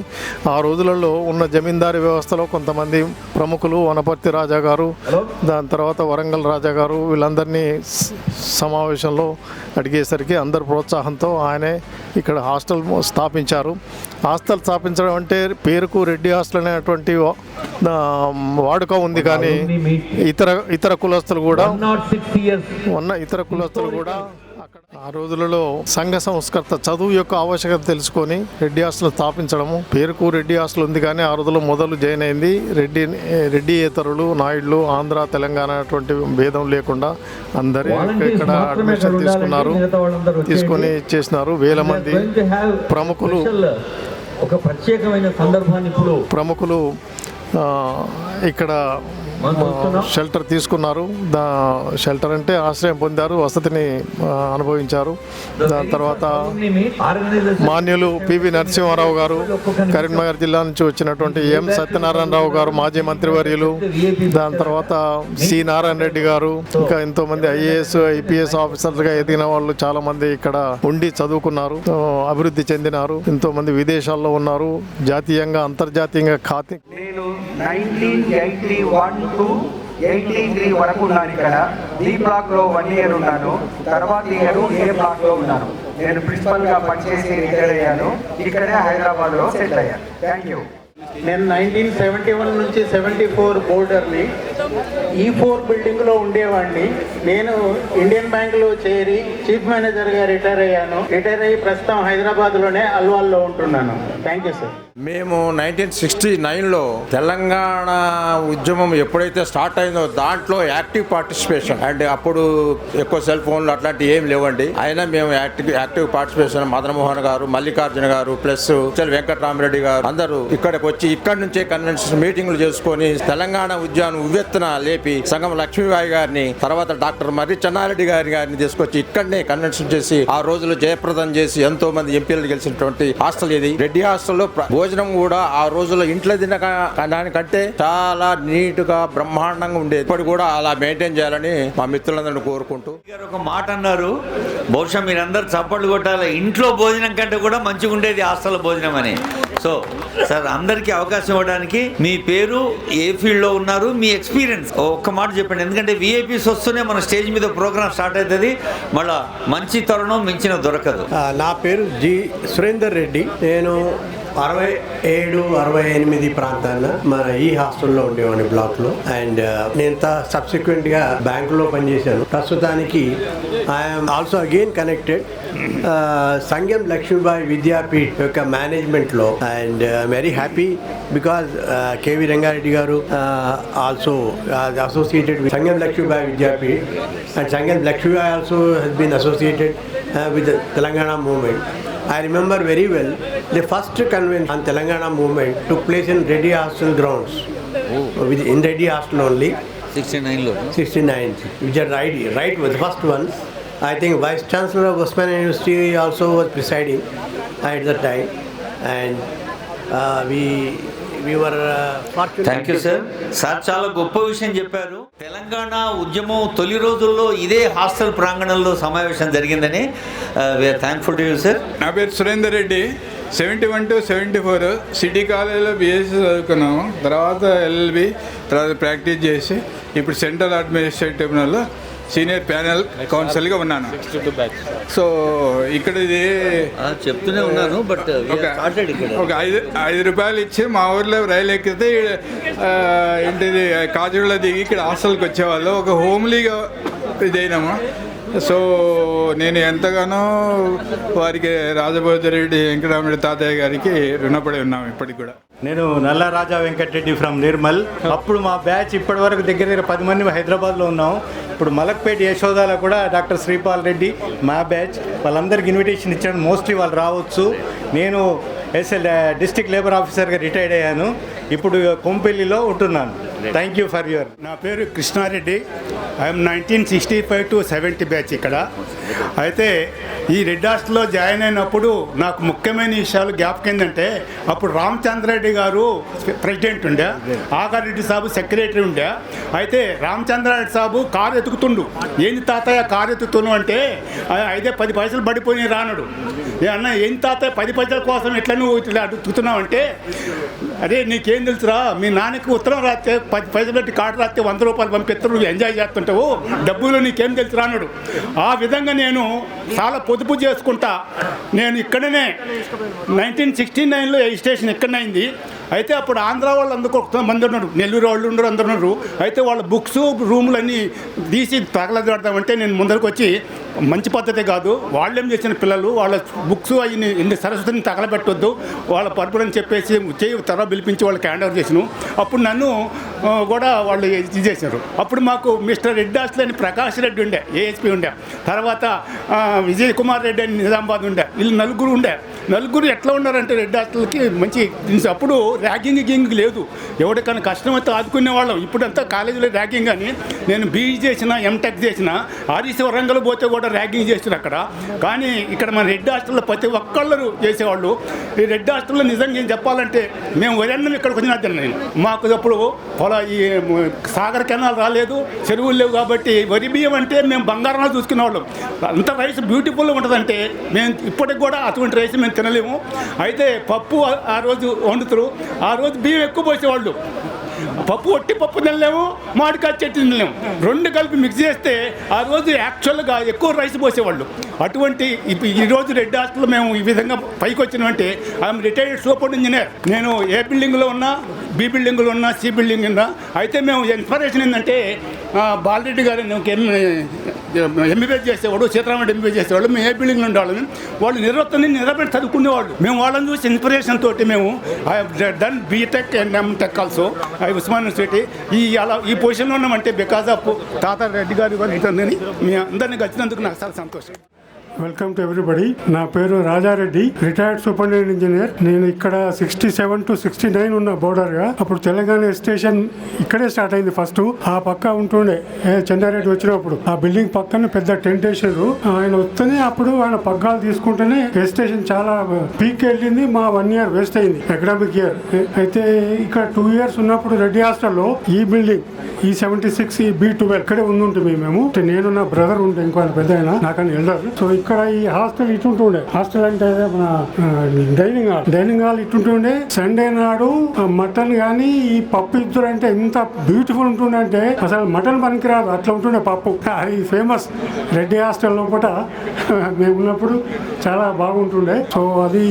ఆ రోజులలో ఉన్న జమీందారీ వ్యవస్థలో కొంతమంది ప్రముఖులు, వనపర్తి రాజా గారు, దాని తర్వాత వరంగల్ రాజా గారు, వీళ్ళందరినీ సమావేశంలో అడిగేసరికి అందరి ప్రోత్సాహంతో ఆయనే ఇక్కడ హాస్టల్ స్థాపించారు. హాస్టల్ స్థాపించడం అంటే పేరుకు రెడ్డి హాస్టల్ అనేటువంటి వాడుక ఉంది. కానీ ఇతర కులస్తులు కూడా ఆ రోజులలో సంఘ సంస్కర్త చదువు యొక్క ఆవశ్యకత తెలుసుకొని రెడ్డి హాస్టల్ స్థాపించడము. పేరుకు రెడ్డి హాస్టల్ ఉంది కానీ ఆ రోజుల్లో మొదలు జాయిన్ అయింది రెడ్డియేతరులు, నాయుడులు, ఆంధ్ర, తెలంగాణ అటువంటి భేదం లేకుండా అందరూ ఇక్కడ అడ్మిషన్ తీసుకొని చేసినారు. వేల మంది ప్రముఖులు ఒక ప్రత్యేకమైన సందర్భాన్ని ప్రముఖులు ఇక్కడ షెల్టర్ తీసుకున్నారు. షెల్టర్ అంటే ఆశ్రయం పొందారు, వసతిని అనుభవించారు. దాని తర్వాత మాన్యులు పివి నరసింహారావు గారు, కరీంనగర్ జిల్లా నుంచి వచ్చినటువంటి ఎం సత్యనారాయణరావు గారు, మాజీ మంత్రివర్యులు. దాని తర్వాత సి నారాయణ రెడ్డి గారు, ఇంకా ఎంతోమంది IAS, IPS ఆఫీసర్లుగా ఎదిగిన వాళ్ళు చాలా మంది ఇక్కడ ఉండి చదువుకున్నారు, అభివృద్ధి చెందినారు. ఎంతోమంది విదేశాల్లో ఉన్నారు, జాతీయంగా, అంతర్జాతీయంగా నేను 1981 to 83 వరకు ఉన్నాను ఇక్కడ. బి బ్లాక్లో 1 ఇయర్ ఉన్నాను. తర్వాత ఇయర్ ఏ బ్లాక్లో ఉన్నాను. నేను ప్రిన్సిపల్గా పనిచేసి రిటైర్ అయ్యాను. ఇక్కడే హైదరాబాద్లో సెటిల్ అయ్యాను. Thank you. నేను 1971 నుంచి 74 బోర్డర్ని E4 బిల్డింగ్లో ఉండేవాడిని. నేను ఇండియన్ బ్యాంక్లో చేరి చీఫ్ మేనేజర్గా రిటైర్ అయ్యాను. రిటైర్ అయ్యి ప్రస్తుతం హైదరాబాద్లోనే అల్వాల్లో ఉంటున్నాను. Thank you sir. మేము 1969లో తెలంగాణ ఉద్యమం ఎప్పుడైతే స్టార్ట్ అయిందో దాంట్లో యాక్టివ్ పార్టిసిపేషన్ అండ్ అప్పుడు ఎక్కువ సెల్ ఫోన్లు అట్లాంటివి ఏం లేవండి. అయినా మేము యాక్టివ్ పార్టిసిపేషన్ మదన్ మోహన్ గారు, మల్లికార్జున గారు ప్లస్ వెంకటరామరెడ్డి గారు అందరూ ఇక్కడికి వచ్చి ఇక్కడి నుంచే కన్వెన్షన్ మీటింగ్లు చేసుకొని తెలంగాణ ఉద్యమం ఉవ్వెత్తున లేపి సంగం లక్ష్మీబాయి గారిని, తర్వాత డాక్టర్ మర్రి చెన్నారెడ్డి గారిని తీసుకొచ్చి ఇక్కడనే కన్వెన్షన్ చేసి ఆ రోజులు జయప్రదం చేసి ఎంతో మంది ఎంపీలు గెలిచినటువంటి హాస్టల్ ఇది. రెడ్డి హాస్టల్లో భోజనం కూడా ఆ రోజుల్లో ఇంట్లో తినక దానికంటే చాలా నీట్ గా బ్రహ్మాండంగా ఉండేది. ఇప్పుడు కూడా అలా మెయింటైన్ చేయాలని మా మిత్రులందరినీ కోరుకుంటూ ఒక మాట అన్నారు, బహుశా మీరందరూ చప్పట్లు కొట్టాలి, ఇంట్లో భోజనం కంటే కూడా మంచిగా ఉండేది హాస్టల్ భోజనం అని. సో సార్, అందరికీ అవకాశం ఇవ్వడానికి మీ పేరు, ఏ ఫీల్డ్లో ఉన్నారు, మీ ఎక్స్పీరియన్స్ ఒక్క మాట చెప్పండి. ఎందుకంటే విఐపీస్ వస్తూనే మన స్టేజ్ మీద ప్రోగ్రామ్ స్టార్ట్ అవుతుంది. మళ్ళీ మంచి తరుణం మించిన దొరకదు. నా పేరు జి సురేందర్ రెడ్డి. నేను 67-68 ప్రాంతాన మన ఈ హాస్టల్లో ఉండేవాడిని బ్లాక్లో. అండ్ నేను సబ్సిక్వెంట్గా బ్యాంకులో పనిచేశాను. ప్రస్తుతానికి I'm also again connected Sangam Lakshmibai Vidyapeeth యొక్క మేనేజ్మెంట్లో. And very happy because KV Rangareddy garu also associated with Sangam Lakshmibai Vidyapeeth. And Sangam Lakshmibai also has been associated with the Telangana movement. I remember very well the first convention on Telangana movement took place in Reddy Hostel grounds. In Reddy Hostel only. 69. Which are right was the first one. I think Vice Chancellor of Osmania University also was presiding at that time, and we were fortunate. Thank you sir. Sir చాలా గొప్ప విషయం చెప్పారు. తెలంగాణ ఉద్యమం తొలి రోజుల్లో ఇదే హాస్టల్ ప్రాంగణంలో సమావేశం జరిగిందని we are thankful to you sir. నా పేరు సురేందర్ రెడ్డి. 71 to 74 సిటీ కాలేజీలో బీఎస్సీ చదువుకున్నాము. తర్వాత ఎల్ఎల్బి, తర్వాత ప్రాక్టీస్ చేసి ఇప్పుడు సెంట్రల్ అడ్మినిస్ట్రేటివ్ ట్రిబ్యునల్లో సీనియర్ ప్యానెల్ కౌన్సిల్గా ఉన్నాను. సో ఇక్కడ ఇది చెప్తూనే ఉన్నాను. బట్ ఒక 5 రూపాయలు ఇచ్చి మా ఊర్లో రైలు ఎక్కితే ఏంటిది కాజుగూడలో దిగి ఇక్కడ హాస్టల్కి వచ్చేవాళ్ళు. ఒక హోమ్లీగా ఇదైనాము. సో నేను ఎంతగానో వారికి రాజభోజరెడ్డి వెంకటరామరెడ్డి తాతయ్య గారికి రుణపడి ఉన్నాము ఇప్పటికి కూడా. నేను నల్ల రాజా వెంకటరెడ్డి ఫ్రమ్ నిర్మల్. అప్పుడు మా బ్యాచ్ ఇప్పటి వరకు దగ్గర 10 మంది హైదరాబాద్లో ఉన్నాం. ఇప్పుడు మలక్పేట యశోదాలో కూడా డాక్టర్ శ్రీపాల్ రెడ్డి మా బ్యాచ్. వాళ్ళందరికీ ఇన్విటేషన్ ఇచ్చాను. మోస్ట్లీ వాళ్ళు రావచ్చు. నేను డిస్ట్రిక్ట్ లేబర్ ఆఫీసర్గా రిటైర్డ్ అయ్యాను. ఇప్పుడు కొంపెల్లిలో ఉంటున్నాను. Thank you for your. నా పేరు కృష్ణారెడ్డి. ఐఎమ్ 1965 to 70 బ్యాచ్ ఇక్కడ. అయితే ఈ రెడ్ హాస్టల్లో జాయిన్ అయినప్పుడు నాకు ముఖ్యమైన విషయాలు జ్ఞాపకం ఏంటంటే, అప్పుడు రామచంద్రారెడ్డి గారు ప్రెసిడెంట్ ఉండే, ఆగారెడ్డి సాబు సెక్రటరీ ఉండే. అయితే రామచంద్రారెడ్డి సాబు కారు ఎత్తుకుతుండు. ఏంది తాతయ్య కారు ఎత్తుతున్నావు అంటే, అయితే 10 పైసలు పడిపోయి రానుడు. అన్న ఏం తాతయ్య 10 పైసల కోసం ఎట్లా నువ్వు ఇట్లా అడుగుతున్నావు అంటే, అరే నీకేం తెలుసురా, మీ నాన్నకి ఉత్తరం రాస్తే 10 పైసలు పెట్టి కార్డు రాస్తే 100 రూపాయలు పంపిస్తారు, నువ్వు ఎంజాయ్ చేస్తుంటావు, డబ్బులు నీకేం తెలుసు రానుడు. ఆ విధంగా నేను చాలా పొదుపు చేసుకుంటా. నేను ఇక్కడనే 1969లో రిజిస్ట్రేషన్ ఇక్కడనైంది. అయితే అప్పుడు ఆంధ్ర వాళ్ళు మంది ఉన్నారు, నెల్లూరు వాళ్ళు ఉండరు, అందరు ఉన్నారు. అయితే వాళ్ళ బుక్స్ రూములన్నీ తీసి తగలబెడతామంటే నేను ముందరికి వచ్చి, మంచి పద్ధతి కాదు, వాళ్ళేం చేసిన పిల్లలు వాళ్ళ బుక్స్ అవి సరస్వతిని తగలబెట్టొద్దు, వాళ్ళ పరుపులని చెప్పేసి త్వరగా పిలిపించి వాళ్ళకి హ్యాండ్ ఓవర్ చేసినాను. అప్పుడు నన్ను కూడా వాళ్ళు ఇది చేశారు. అప్పుడు మాకు మిస్టర్ రెడ్డి హాస్టల్ అని ప్రకాష్ రెడ్డి ఉండే, ఏఎస్పీ ఉండే. తర్వాత విజయ్ కుమార్ రెడ్డి అని నిజామాబాద్ ఉండే. వీళ్ళు నలుగురు ఉండే. నలుగురు ఎట్లా ఉన్నారంటే రెడ్డి హాస్టల్కి మంచి. అప్పుడు ర్యాగింగ్ లేదు, ఎవరికైనా కష్టం అయితే ఆదుకునేవాళ్ళం. ఇప్పుడంతా కాలేజీలో ర్యాగింగ్ అని. నేను బీఈ చేసిన, ఎంటెక్ చేసిన, ఆర్ఈసీ వరంగల్ పోతే కూడా ర్యాగింగ్ చేస్తారు అక్కడ. కానీ ఇక్కడ మన రెడ్డి హాస్టల్లో ప్రతి ఒక్కళ్ళు చేసేవాళ్ళు. ఈ రెడ్డి హాస్టల్లో నిజంగా ఏం చెప్పాలంటే, మేము వరన్నం ఇక్కడికి వచ్చిన నేను, మాకు అప్పుడు ఈ సాగర్ కెనాల్ రాలేదు, చెరువులు లేవు. కాబట్టి వరి బియ్యం అంటే మేము బంగారంలో చూసుకునేవాళ్ళం. అంత రైస్ బ్యూటిఫుల్గా ఉంటుందంటే మేము ఇప్పటికి కూడా అటువంటి రైస్ మేము తినలేము. అయితే పప్పు ఆ రోజు వండుతారు, ఆ రోజు బియ్యం ఎక్కువ పోసేవాళ్ళు. ఒట్టి పప్పు తినలేము, మామిడికాయ చెట్టు తినలేము. రెండు కలిపి మిక్స్ చేస్తే ఆ రోజు యాక్చువల్గా ఎక్కువ రైస్ పోసేవాళ్ళు. అటువంటి ఈరోజు రెడ్డి హాస్టల్లో మేము ఈ విధంగా పైకి వచ్చినామంటే ఐఎమ్ రిటైర్డ్ సూపర్ ఇంజనీర్. నేను ఏ బిల్డింగ్లో ఉన్నా, బి బిల్డింగ్లో ఉన్నా, సి బిల్డింగ్ ఉన్నా. అయితే మేము ఇన్స్పిరేషన్ ఏంటంటే బాలరెడ్డి గారు ఎంబీబీఎస్ చేసేవాడు, సీతారామరెడ్డి ఎంబీబీఎస్ చేసేవాడు. మేము ఏ బిల్డింగ్లో ఉండేవాళ్ళం. వాళ్ళు నిలబెట్టి చదువుకునేవాళ్ళు. మేము వాళ్ళని చూసి ఇన్స్పిరేషన్ తోటి మేము done BTech and MTech also Osman university. ఈ పొజిషన్లో ఉన్నామంటే బికాస్ ఆఫ్ తాత రెడ్డి గారి వల్ల మీ అందరినీ వచ్చినందుకు నాకు చాలా సంతోషం. Welcome to everybody. నా పేరు రాజారెడ్డి, రిటైర్డ్ సూపరింటెండెంట్ ఇంజనీర్. నేను ఇక్కడ 67 to 69 ఉన్న బోర్డర్గా. అప్పుడు తెలంగాణ స్టేషన్ ఇక్కడే స్టార్ట్ అయింది ఫస్ట్. ఆ పక్క ఉంటుండే చెన్నారెడ్డి వచ్చినప్పుడు ఆ బిల్డింగ్ పక్కన పెద్ద టెంట్ వేసారు. ఆయన వస్తేనే అప్పుడు ఆయన పగ్గాలు తీసుకుంటేనే స్టేషన్ చాలా పీక్ వెళ్ళింది. మా 1 year వేస్ట్ అయింది, అకాడమిక్ ఇయర్. అయితే ఇక్కడ 2 years ఉన్నప్పుడు రెడ్డి హాస్టల్లో ఈ బిల్డింగ్ ఈ 76 ఈ B12 ఇక్కడే ఉంటుంటే మేము. నేను నా బ్రదర్ ఉంటే ఇంకో పెద్ద ఆయన నాకని ఎల్డర్. సో ఇక్కడ ఈ హాస్టల్ ఇటుంటుండే. హాస్టల్ అంటే మన డైనింగ్ హాల్ ఇటుంటుండే. సండే నాడు మటన్ కానీ ఈ పప్పు ఇద్దరు అంటే ఎంత బ్యూటిఫుల్ ఉంటుండే అంటే అసలు మటన్ పనికిరాదు, అట్లా ఉంటుండే పప్పు. అది ఫేమస్ రెడ్డి హాస్టల్ లోపల మేము ఉన్నప్పుడు చాలా బాగుంటుండే. సో అది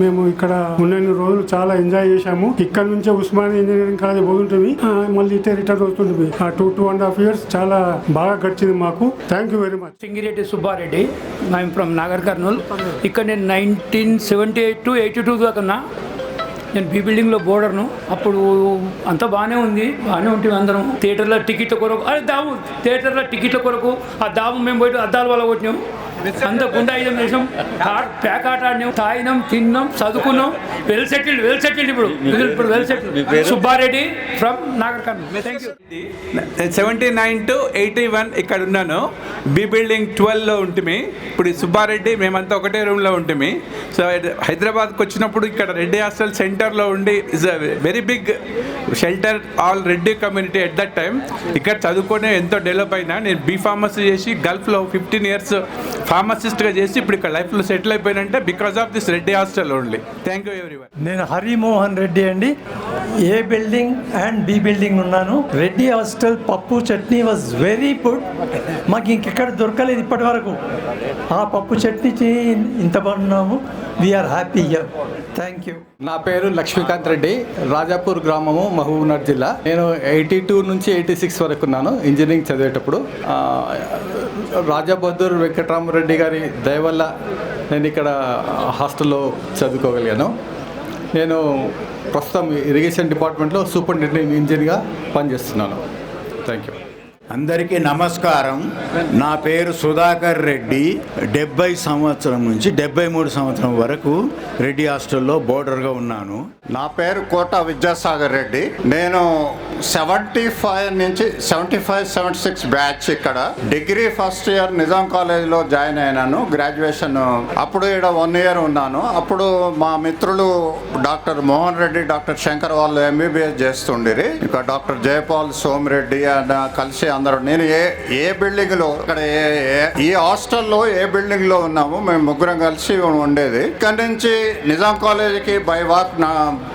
మేము ఇక్కడ ఉన్న రోజులు చాలా ఎంజాయ్ చేశాము. ఇక్కడ నుంచే ఉస్మానియా ఇంజనీరింగ్ కాలేజ్ పోతుంటుంది, మళ్ళీ ఇటే రిటర్న్ వస్తుంటుంది. ఆ 2.5 years చాలా బాగా గడిచింది మాకు. Thank you very much. Singireddy Subbareddy, I am from Nagar Kurnool. ఇక్కడ నేను 1978 to 82 దాకా ఉన్నా. నేను బి బిల్డింగ్లో బోర్డర్ను. అప్పుడు అంతా బాగానే ఉంటుంది అందరం. థియేటర్లో టికెట్ల కొరకు థియేటర్లో టికెట్ల కొరకు ఆ దాబు మేము పోయి అద్దాల వల్ల కొట్టినాం. అంత గుండాయిజం చేసాం, ప్యాక్ ఆట ఆడినాం, తాగినాం, తిన్నాం, చదువుకున్నాం. వెల్ సెటిల్డ్ ఇప్పుడు well settled. Subbareddy from Nagar Kurnool. Thank you. 79 to 81 ఇక్కడ ఉన్నాను. బి బిల్డింగ్ 12లో ఉంటుంది. ఇప్పుడు సుబ్బారెడ్డి మేమంతా ఒకటే రూమ్లో ఉంటుంది. సో హైదరాబాద్కి వచ్చినప్పుడు ఇక్కడ రెడ్డి హాస్టల్ సెంటర్లో ఉండి is a very big shelter all Reddy community at that time. ఇక్కడ చదువుకొని ఎంతో డెవలప్ అయినా. నేను బీ ఫార్మసీ చేసి గల్ఫ్లో 15 years ఫార్మసిస్ట్గా చేసి ఇప్పుడు ఇక్కడ లైఫ్లో సెటిల్ అయిపోయినంటే because of this Reddy hostel only. Thank you everyone. నేను హరిమోహన్ రెడ్డి అండి. A building and B building ఉన్నాను. రెడ్డి హాస్టల్ పప్పు చట్నీ వాజ్ వెరీ గుడ్. మాకు ఇంకెక్కడ దొరకలేదు ఇప్పటి వరకు. ఆ పప్పు చట్నీ ఇంత బాగున్నాము. We are happy here. Thank you. నా పేరు లక్ష్మీకాంత్ రెడ్డి, రాజాపూర్ గ్రామము, మహబూబ్నగర్ జిల్లా. నేను 82 నుంచి 86 వరకు ఉన్నాను ఇంజనీరింగ్ చదివేటప్పుడు. రాజాబద్దూర్ వెంకటరామరెడ్డి గారి దయ వల్ల నేను ఇక్కడ హాస్టల్లో చదువుకోగలిగాను. నేను ప్రస్తుతం ఇరిగేషన్ డిపార్ట్మెంట్లో సూపరింటెండెంట్ ఇంజనీర్గా పనిచేస్తున్నాను. Thank you. అందరికీ నమస్కారం. నా పేరు సుధాకర్ రెడ్డి. 70 సంవత్సరం నుంచి 73 సంవత్సరం వరకు రెడ్డి హాస్టల్లో బోర్డర్గా ఉన్నాను. నా పేరు కోట విద్యాసాగర్ రెడ్డి. నేను 75 నుంచి 76 బ్యాచ్ ఇక్కడ డిగ్రీ ఫస్ట్ ఇయర్ నిజాం కాలేజ్లో జాయిన్ అయినాను. గ్రాడ్యుయేషన్ అప్పుడు ఇక్కడ 1 year ఉన్నాను. అప్పుడు మా మిత్రులు డాక్టర్ మోహన్ రెడ్డి, డాక్టర్ శంకర్ వాళ్ళు ఎంబీబీఎస్ చేస్తుండిరి. ఇక డాక్టర్ జయపాల్ సోమిరెడ్డి కలిసి అందరూ. నేను ఏ బిల్డింగ్ లో ఇక్కడ ఈ హాస్టల్లో ఏ బిల్డింగ్ లో ఉన్నాము మేము ముగ్గురం కలిసి ఉండేది. ఇక్కడ నుంచి నిజాం కాలేజీకి బై వాక్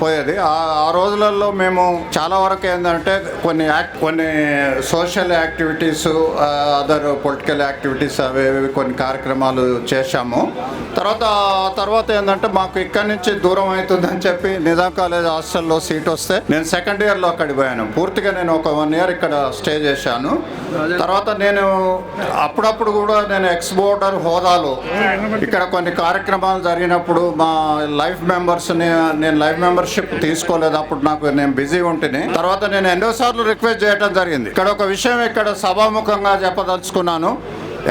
పోయేది. ఆ రోజులలో మేము చాలా వరకు ఏంటంటే కొన్ని social activities, other political activities అవి కొన్ని కార్యక్రమాలు చేశాము. తర్వాత ఏంటంటే మాకు ఇక్కడ నుంచి దూరం అవుతుందని చెప్పి నిజాం కాలేజ్ హాస్టల్లో సీట్ వస్తే నేను 2nd year లో అక్కడికి పోయాను. పూర్తిగా నేను ఒక 1 year ఇక్కడ స్టే చేశాను. తర్వాత నేను అప్పుడప్పుడు కూడా నేను ఎక్స్ బోర్డర్ హోదాలో ఇక్కడ కొన్ని కార్యక్రమాలు జరిగినప్పుడు మా లైఫ్ మెంబర్స్ని నేను లైఫ్ మెంబర్షిప్ తీసుకోలేదు. అప్పుడు నేను బిజీ ఉంటేనే. తర్వాత నేను ఎన్నోసార్లు రిక్వెస్ట్ చేయడం జరిగింది. ఇక్కడ ఒక విషయం ఇక్కడ సభాముఖంగా చెప్పదలుచుకున్నాను.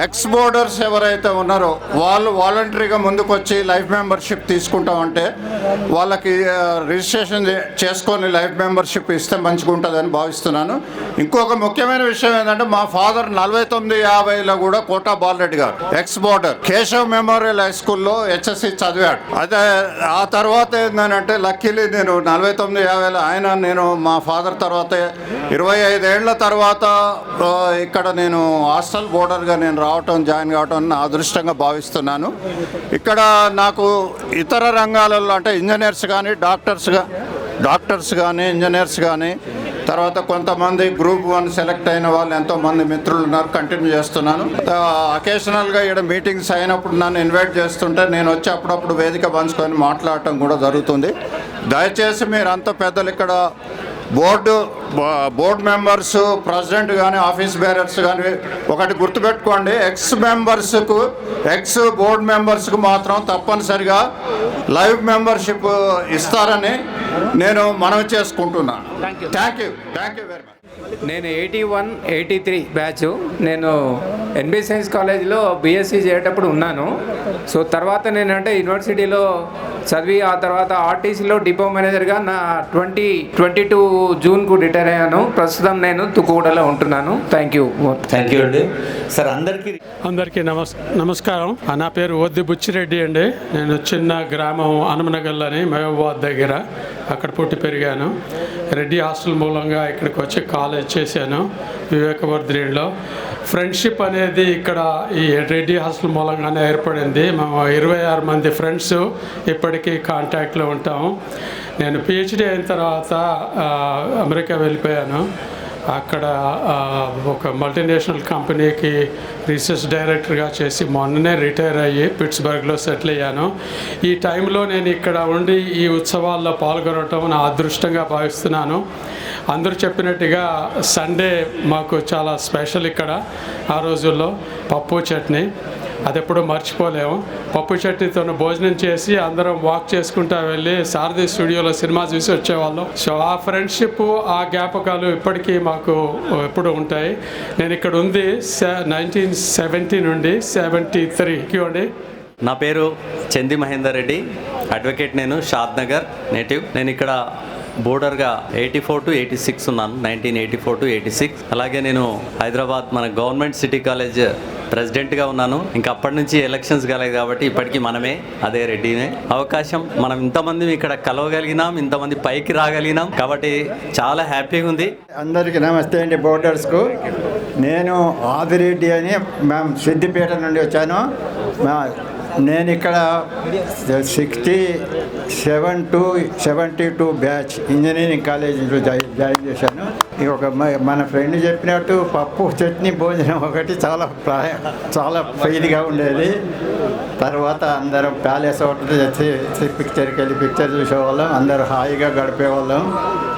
ఎక్స్ బోర్డర్స్ ఎవరైతే ఉన్నారో వాళ్ళు వాలంటరీగా ముందుకు వచ్చి లైఫ్ మెంబర్షిప్ తీసుకుంటామంటే వాళ్ళకి రిజిస్ట్రేషన్ చేసుకొని లైఫ్ మెంబర్షిప్ ఇస్తే మంచిగా ఉంటుందని భావిస్తున్నాను. ఇంకొక ముఖ్యమైన విషయం ఏంటంటే మా ఫాదర్ 49-50లో కూడా కోటా బాలరెడ్డి గారు X border Keshav memorial high స్కూల్లో HSC చదివాడు. అయితే ఆ తర్వాత ఏంటంటే లక్కీలీ నేను 49-50లో నేను మా ఫాదర్ తర్వాత 25 ఏళ్ల తర్వాత ఇక్కడ నేను హాస్టల్ బోర్డర్గా నేను జాయిన్ కావటం నా అదృష్టంగా భావిస్తున్నాను. ఇక్కడ నాకు ఇతర రంగాలలో అంటే ఇంజనీర్స్ కానీ డాక్టర్స్ కానీ ఇంజనీర్స్ కానీ తర్వాత కొంతమంది గ్రూప్ 1 సెలెక్ట్ అయిన వాళ్ళు ఎంతోమంది మిత్రులు ఉన్నారు, కంటిన్యూ చేస్తున్నాను. అకేషనల్గా ఇక్కడ మీటింగ్స్ అయినప్పుడు నన్ను ఇన్వైట్ చేస్తుంటే నేను వచ్చి అప్పుడప్పుడు వేదిక పంచుకొని మాట్లాడటం కూడా జరుగుతుంది. దయచేసి మీరు అంత పెద్దలు ఇక్కడ బోర్డు మెంబర్స్, ప్రెసిడెంట్ కానీ ఆఫీస్ బేరర్స్ కానీ ఒకటి గుర్తుపెట్టుకోండి, ఎక్స్ బోర్డు మెంబర్స్కు మాత్రం తప్పనిసరిగా లైవ్ మెంబర్షిప్ ఇస్తారని నేను మనవి చేసుకుంటున్నాను. Thank you very much. నేను 81, 83 బ్యాచ్. నేను ఎన్బి సైన్స్ కాలేజీలో బీఎస్సీ చేసేటప్పుడు ఉన్నాను. సో తర్వాత నేనంటే యూనివర్సిటీలో చదివి ఆ తర్వాత ఆర్టీసీలో డిపో మేనేజర్గా నా 2022 జూన్కు రిటైర్ అయ్యాను. ప్రస్తుతం నేను తుక్కుగూడలో ఉంటున్నాను. థ్యాంక్ యూ అండి సార్. అందరికీ నమస్కారం. నా పేరు వద్ది బుచ్చిరెడ్డి అండి. నేను చిన్న గ్రామం హనుమనగల్ అని మహబూబాబాద్ దగ్గర, అక్కడ పుట్టి పెరిగాను. రెడ్డి హాస్టల్ మూలంగా ఇక్కడికి వచ్చి కాలేజ్ చేశాను వివేకవర్ధినిలో. ఫ్రెండ్షిప్ అనేది ఇక్కడ ఈ రెడ్డి హాస్టల్ మూలంగానే ఏర్పడింది. మేము 26 మంది ఫ్రెండ్స్ ఇప్పటికీ కాంటాక్ట్లో ఉంటాము. నేను పిహెచ్డి అయిన తర్వాత అమెరికా వెళ్ళిపోయాను. అక్కడ ఒక మల్టీనేషనల్ కంపెనీకి రీసెర్చ్ డైరెక్టర్గా చేసి మొన్ననే రిటైర్ అయ్యి పిట్స్బర్గ్లో సెటిల్ అయ్యాను. ఈ టైంలో నేను ఇక్కడ ఉండి ఈ ఉత్సవాల్లో పాల్గొనడం నా అదృష్టంగా భావిస్తున్నాను. అందరూ చెప్పినట్టుగా సండే మాకు చాలా స్పెషల్ ఇక్కడ. ఆ రోజుల్లో పప్పు చట్నీ అది ఎప్పుడూ మర్చిపోలేము. పప్పు చట్నీతో భోజనం చేసి అందరం వాక్ చేసుకుంటూ వెళ్ళి సారథి స్టూడియోలో సినిమా చూసి వచ్చేవాళ్ళం. సో ఆ ఫ్రెండ్షిప్, ఆ జ్ఞాపకాలు ఇప్పటికీ మాకు ఎప్పుడు ఉంటాయి. నేను ఇక్కడ ఉంది 1970 నుండి 73 అండి. నా పేరు చంది మహేందర్ రెడ్డి, అడ్వకేట్. నేను షాద్ నగర్ నేటివ్. నేను ఇక్కడ బోర్డర్గా 84 to 86 ఉన్నాను, 1984 to 86. అలాగే నేను హైదరాబాద్ మన గవర్నమెంట్ సిటీ కాలేజ్ ప్రెసిడెంట్గా ఉన్నాను. ఇంకా అప్పటి నుంచి ఎలక్షన్స్ కాలేదు కాబట్టి ఇప్పటికీ మనమే అదే రెడ్డినే. అవకాశం మనం ఇంతమంది ఇక్కడ కలవగలిగినాం, ఇంతమంది పైకి రాగలిగినాం కాబట్టి చాలా హ్యాపీగా ఉంది. అందరికీ నమస్తే అండి. బోర్డర్స్కు నేను ఆదిరెడ్డి అని మేము సిద్దిపేట నుండి వచ్చాను. నేను ఇక్కడ 67 to 72 బ్యాచ్ ఇంజనీరింగ్ కాలేజీలో జాయిన్ చేశాను. మన ఫ్రెండ్ చెప్పినట్టు పప్పు చట్నీ భోజనం ఒకటి చాలా ఫైల్గా ఉండేది. తర్వాత అందరం ప్యాలెస్ హోటల్ పిక్చర్కి వెళ్ళి పిక్చర్ చూసేవాళ్ళం, అందరూ హాయిగా గడిపేవాళ్ళం.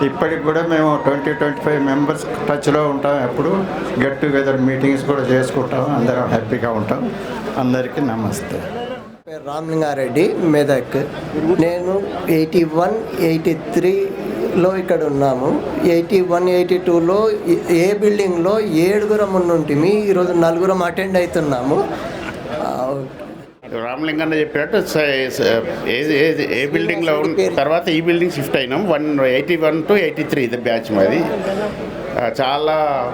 ఇప్పటికి కూడా మేము 20-25 మెంబర్స్ టచ్లో ఉంటాం. ఎప్పుడు గెట్ టుగెదర్ మీటింగ్స్ కూడా చేసుకుంటాం, అందరం హ్యాపీగా ఉంటాం. అందరికీ నమస్తే. పేరు రామలింగారెడ్డి, మెదక్. నేను 81, 83లో ఇక్కడ ఉన్నాము. 81, 82లో ఏ బిల్డింగ్లో 7 ఉండుంటిమి. ఈరోజు 4 అటెండ్ అవుతున్నాము. రామలింగన్న చెప్పినట్టు ఏ బిల్డింగ్లో తర్వాత ఈ బిల్డింగ్ షిఫ్ట్ అయినాం. 81 to 83 ఇది బ్యాచ్ మాది.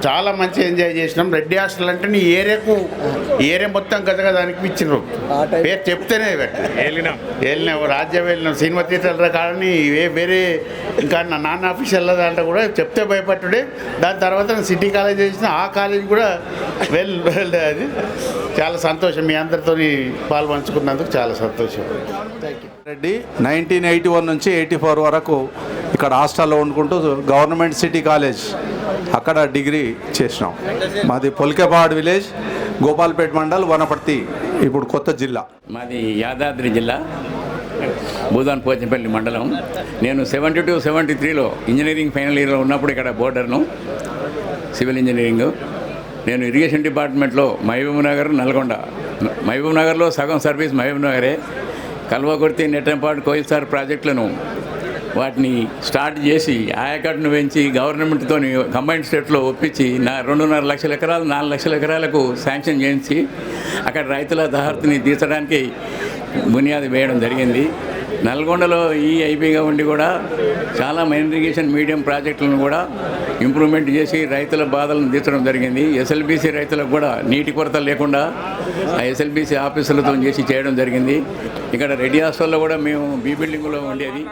చాలా మంచి ఎంజాయ్ చేసినాం. రెడ్డి హాస్టల్ అంటే నీ ఏరియా మొత్తం గదగద అనిపించినారు. పేరు చెప్తేనే వెళ్ళినాం, రాజ్యం వెళ్ళినాం, సినిమా థియేటర్ల కానీ వేరే ఇంకా నాన్ ఆఫీషియల్ దాంట్లో కూడా చెప్తే భయపట్టుడే. దాని తర్వాత సిటీ కాలేజ్ చేసిన ఆ కాలేజ్ కూడా అది చాలా సంతోషం. మీ అందరితో పాల్పంచుకున్నందుకు చాలా సంతోషం. రెడ్డి 1981 నుంచి 84 వరకు ఇక్కడ హాస్టల్లో వండుకుంటూ గవర్నమెంట్ సిటీ కాలేజ్ అక్కడ డిగ్రీ చేసినాం. మాది పొలికేపాడు విలేజ్, గోపాల్పేట మండల్, వనపర్తి ఇప్పుడు కొత్త జిల్లా. మాది యాదాద్రి జిల్లా, భూదాన్ పోచంపల్లి మండలం. నేను 72-73లో ఇంజనీరింగ్ ఫైనల్ ఇయర్లో ఉన్నప్పుడు ఇక్కడ బోర్డర్ను సివిల్ ఇంజనీరింగ్. నేను ఇరిగేషన్ డిపార్ట్మెంట్లో మహబూబ్ నగర్, నల్గొండ. మహబూబ్ నగర్లో సగం సర్వీస్ మహబూబ్ నగరే. కల్వకుర్తి, నెట్టంపాడు, కోయిల్సార్ ప్రాజెక్టులను వాటిని స్టార్ట్ చేసి ఆయకట్టును పెంచి గవర్నమెంట్తో కంబైన్డ్ స్టేట్లో ఒప్పించి 2.5 లక్షల ఎకరాలు 4 లక్షల ఎకరాలకు శాంక్షన్ చేయించి అక్కడ రైతుల దహార్తిని తీర్చడానికి బునియాది వేయడం జరిగింది. నల్గొండలో ఐపీగా ఉండి కూడా చాలా మైన్ ఇరిగేషన్ మీడియం ప్రాజెక్టులను కూడా ఇంప్రూవ్మెంట్ చేసి రైతుల బాధలను తీర్చడం జరిగింది. ఎస్ఎల్బీసీ రైతులకు కూడా నీటి కొరత లేకుండా ఆ ఎస్ఎల్బీసీ ఆఫీసులతో చేసి చేయడం జరిగింది. ఇక్కడ రెడ్డి హాస్టల్లో కూడా మేము బీ బిల్డింగ్లో ఉండేది.